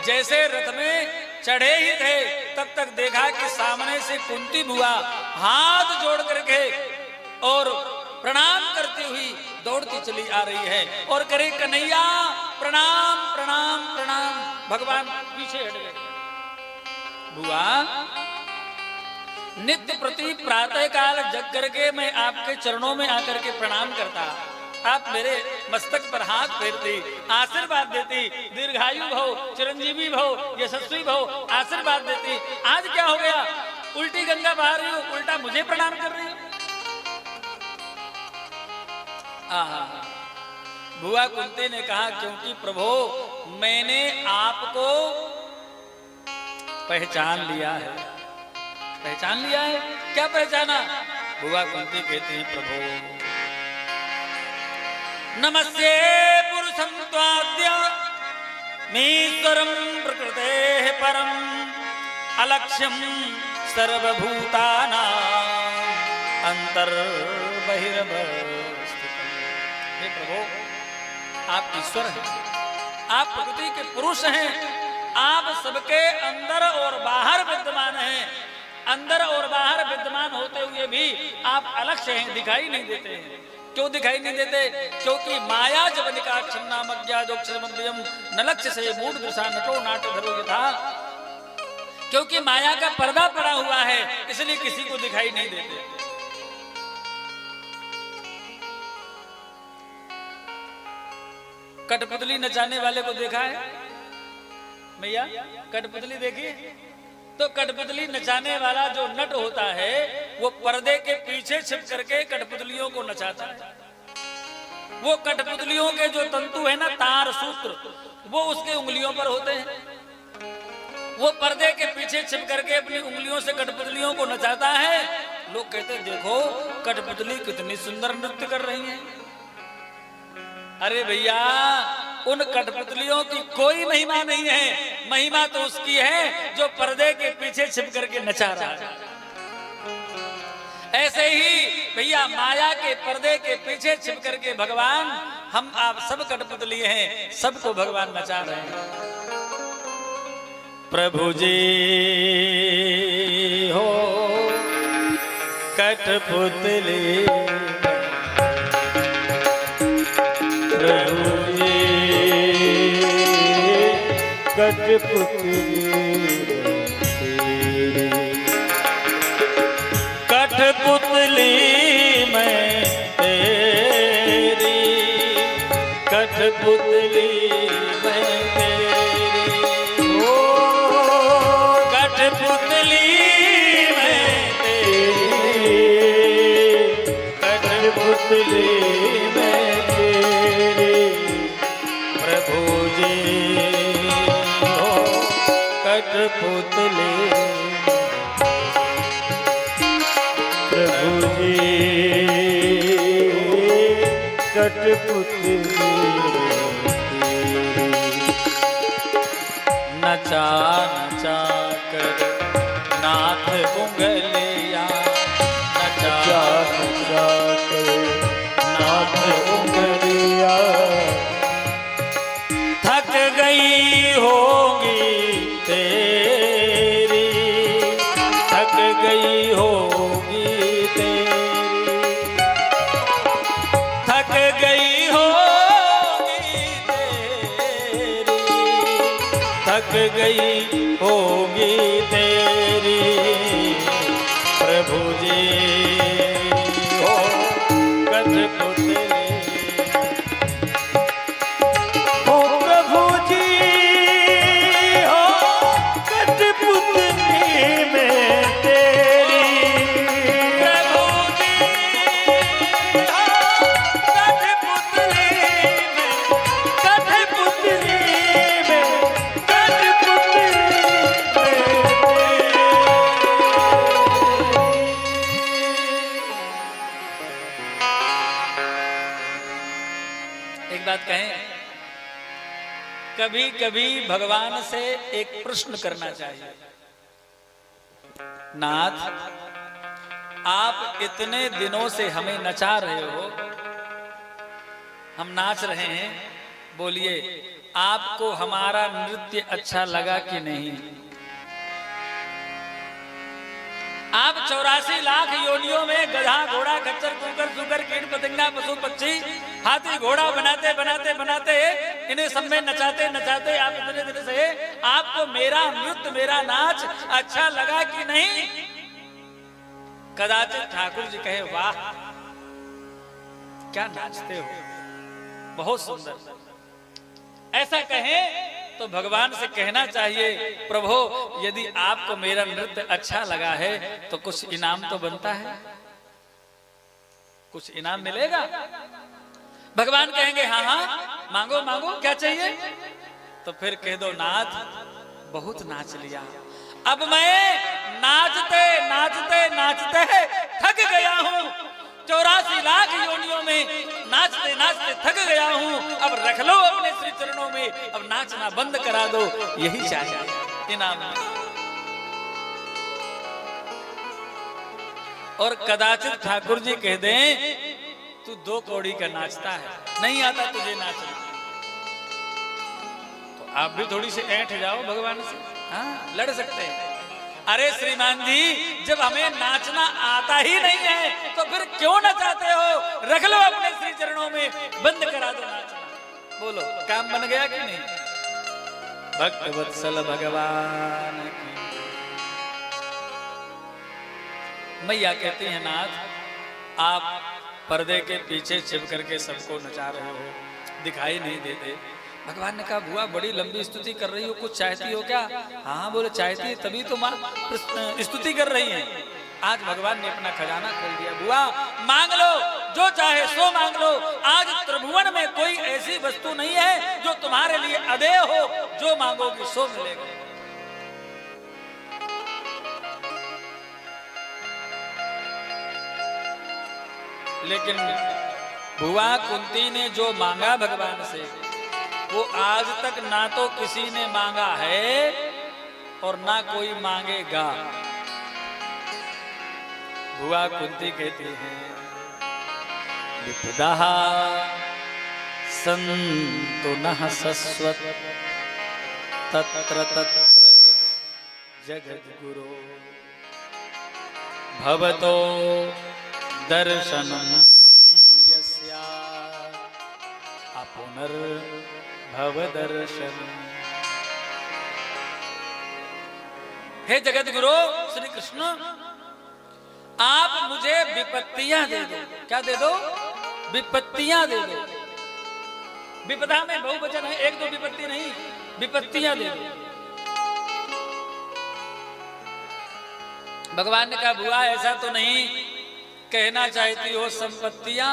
जैसे रथ में चढ़े ही थे तब तक देखा कि सामने से कुंती बुआ हाथ जोड़ करके और प्रणाम करती हुई दौड़ती चली आ रही है और करे कन्हैया प्रणाम प्रणाम प्रणाम। भगवान पीछे हट गए। बुआ नित्य प्रति प्रातः काल जग करके मैं आपके चरणों में आकर के प्रणाम करता, आप मेरे मस्तक पर हाथ फेरती, आशीर्वाद देती, दीर्घायु भव, चिरंजीवी भव, यशस्वी भव, आशीर्वाद देती। आज क्या हो गया? उल्टी गंगा बहा रही हो, उल्टा मुझे प्रणाम कर रही हो। बुआ कुंती ने कहा क्योंकि प्रभु मैंने आपको पहचान लिया है। पहचान लिया है? क्या पहचाना? बुआ कुंती कहती है प्रभु नमस्ते पुरुषं त्वाद्य मीश्वरं प्रकृतेः परम अलक्ष्यं सर्वभूतानां अंतर्बहिर्वस्थितम्। हे प्रभु आप ईश्वर हैं, आप प्रकृति के पुरुष हैं, आप सबके अंदर और बाहर विद्यमान हैं। अंदर और बाहर विद्यमान होते हुए भी आप अलक्ष्य हैं, दिखाई नहीं देते हैं। क्यों दिखाई नहीं देते? क्योंकि माया जब निकाक्षम नाम अज्ञादोक्षरमद्वयम् न लक्ष्य से मूढ़ दृशा नटो नाट धरो यथा। क्योंकि माया का पर्दा पड़ा हुआ है इसलिए किसी को दिखाई नहीं देते। कठपुतली नचाने वाले को देखा है भैया? कठपुतली देखी? तो कठपुतली नचाने वाला जो नट होता है वो पर्दे के पीछे छिप करके कठपुतलियों को नचाता है। वो कठपुतलियों के जो तंतु है ना, तार सूत्र, वो उसके उंगलियों पर होते हैं। वो पर्दे के पीछे छिप करके अपनी उंगलियों से कठपुतलियों को नचाता है। लोग कहते हैं देखो कठपुतली कितनी सुंदर नृत्य कर रही है। अरे भैया उन कठपुतलियों की कोई महिमा नहीं है, महिमा तो उसकी है जो पर्दे के पीछे छिप करके नचा रहा है। ऐसे ही भैया माया के पर्दे के पीछे छिप करके भगवान, हम आप सब कठपुतली हैं, सबको भगवान नचा रहे हैं। प्रभु जी हो कठपुतली, प्रभु जी कठपुतली, कठपुतली मैं तेरी, कठपुतली मैं तेरी, ओ कठपुतली मैं तेरी, कठपुतली मैं तेरी, प्रभु जी हो कठपुतली, प्रभु जी कठपुतली नचा नचा कर नाथ उंगलिया, नचा नचा कर नाथ उंगलिया, थक गई होगी तेरी, थक गई होगी तेरी, थक गई होगी तेरी, थक गई होगी तेरी, प्रभु जी हो कठपुतली, ओ प्रभु जी हो कठपुतली में तेरी, प्रभु जी हो कठपुतली में, कठपुतली में, कठपुतली में एक बात कहें, कभी कभी भगवान से एक प्रश्न करना चाहिए। नाथ आप इतने दिनों से हमें नचा रहे हो, हम नाच रहे हैं, बोलिए आपको हमारा नृत्य अच्छा लगा कि नहीं? आप 84 लाख योनियों में गधा, घोड़ा, खच्चर, कुकर, सुगर, कीट, पतंगा, पशु, पक्षी, हाथी, घोड़ा बनाते बनाते बनाते इन्हें सब में नचाते नचाते आप इतने दिन से आपको मेरा नृत्य, मेरा नाच अच्छा लगा कि नहीं? कदाचित ठाकुर जी कहे, वाह क्या नाचते हो, बहुत सुंदर। ऐसा कहें तो भगवान से कहना चाहिए, प्रभु यदि आपको मेरा नृत्य अच्छा लगा है तो कुछ इनाम तो बनता है, कुछ इनाम मिलेगा। भगवान कहेंगे, हाँ हाँ मांगो मांगो, क्या चाहिए? तो फिर कह दो, नाथ बहुत नाच लिया, अब मैं नाचते नाचते नाचते थक गया हूं, 84 लाख योनियों में नाचते नाचते थक गया हूं, अब रख लो अपने श्री चरणों में, अब नाचना बंद करा दो, यही चाहिए इनाम। और कदाचित ठाकुर जी कह दें, तू 2 कौड़ी का नाचता है, नहीं आता तुझे नाचना, तो आप भी थोड़ी सी ऐंठ जाओ भगवान से, हाँ लड़ सकते हैं। अरे श्रीमान जी, जब हमें नाचना आता ही नहीं है तो फिर क्यों नचाते हो? रख लो अपने श्री चरणों में, बंद करा दो नाचना। बोलो काम बन गया कि नहीं? भक्त वत्सल भगवान की। मैया कहती है, नाथ आप पर्दे के पीछे छिप करके सबको नचा रहे हो, दिखाई नहीं देते। भगवान ने कहा, बुआ बड़ी लंबी स्तुति कर रही हो, कुछ चाहती हो क्या? हाँ बोले चाहती है, तभी तो माँ स्तुति कर रही है। आज भगवान ने अपना खजाना खोल दिया, बुआ मांग लो, जो चाहे सो मांग लो। आज त्रिभुवन में कोई ऐसी वस्तु नहीं है जो तुम्हारे लिए अदेय हो, जो मांगोगी सो मिलेगा। लेकिन बुआ कुंती ने जो मांगा भगवान से, वो आज तक ना तो किसी ने मांगा है और ना कोई मांगेगा। बुआ कुंती कहती है, विपदा संतु नः सस्वत तत्र तत्र जगद्गुरो भवतो दर्शनम् यस्या पुनर्भव दर्शन। हे जगत गुरु श्री कृष्ण, आप मुझे विपत्तियां दे दो। क्या दे दो? विपत्तियां दे दो। विपदा में बहुवचन है, 1-2 विपत्ति नहीं, विपत्तियां दे दो। भगवान ने कहा, बुआ ऐसा तो नहीं कहना चाहती हो संपत्तियां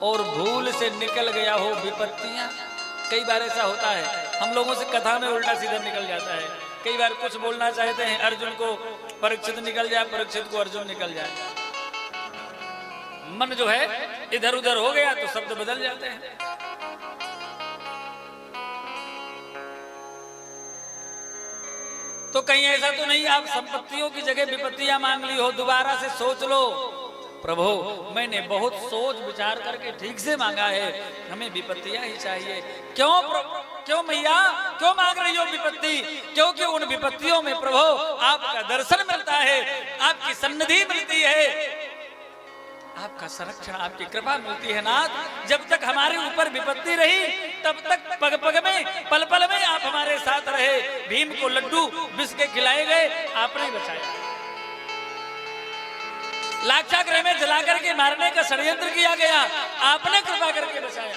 और भूल से निकल गया हो विपत्तियां? कई बार ऐसा होता है, हम लोगों से कथा में उल्टा सीधा निकल जाता है। कई बार कुछ बोलना चाहते हैं, अर्जुन को परीक्षित निकल जाए, परीक्षित को अर्जुन निकल जाए। मन जो है इधर उधर हो गया तो शब्द बदल जाते हैं। तो कहीं ऐसा तो नहीं आप संपत्तियों की जगह विपत्तियां मांग ली हो? दोबारा से सोच लो, प्रभु मैंने बहुत सोच विचार करके ठीक से मांगा है, हमें विपत्तियां ही चाहिए। क्यों मैया, क्यों मांग रही हो विपत्ति? क्योंकि उन विपत्तियों में प्रभु आपका दर्शन मिलता है, आपकी सन्निधि मिलती है, आपका संरक्षण, आपकी कृपा मिलती है। नाथ जब तक हमारे ऊपर विपत्ति रही तब तक पग पग में पल पल में आप हमारे साथ रहे। भीम को लड्डू विष के खिलाए गए, आपने बचाया। लाक्षागृह में जला करके मारने का षड्यंत्र किया गया, आपने कृपा करके बचाया।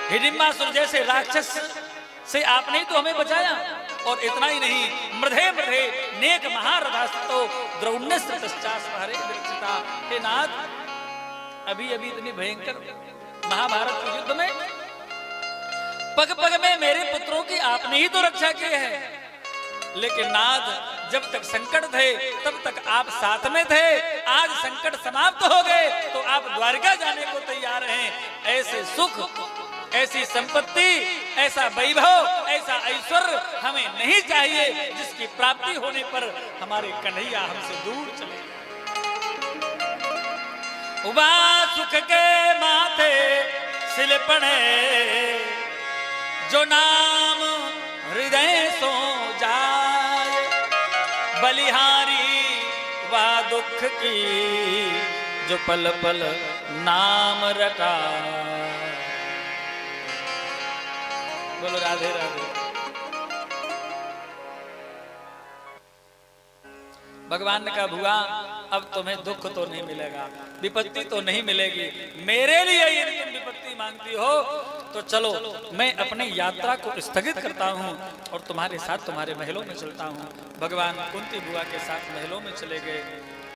हिडिंबासुर जैसे राक्षस से आपने ही तो हमें बचाया। और इतना ही नहीं, मृधे मृधे नेक महारथास्तो द्रौण्यस्त्रतश्चास्महरे विरचिता। हे नाथ, अभी अभी इतनी भयंकर महाभारत के युद्ध में पग पग में मेरे पुत्रों की आपने ही तो रक्षा की है। लेकिन नाथ जब तक संकट थे तब तक आप साथ में थे, आज संकट समाप्त हो गए तो आप द्वारिका जाने को तैयार हैं। ऐसे सुख, ऐसी संपत्ति, ऐसा वैभव, ऐसा ऐश्वर्य हमें नहीं चाहिए जिसकी प्राप्ति होने पर हमारे कन्हैया हमसे दूर चले जाए। उबा सुख के माथे सिल पड़े जो नाम हृदय सो जाए, बलिहारी वा दुख की जो पल पल नाम रटा। बोलो राधे राधे। भगवान ने कहा भुआ अब तुम्हें दुख तो नहीं मिलेगा, विपत्ति तो नहीं मिलेगी, मेरे लिए यदि तुम विपत्ति मांगती हो तो चलो मैं अपनी यात्रा को स्थगित करता हूँ और तुम्हारे साथ तुम्हारे महलों में चलता हूँ। भगवान कुंती बुआ के साथ महलों में चले गए।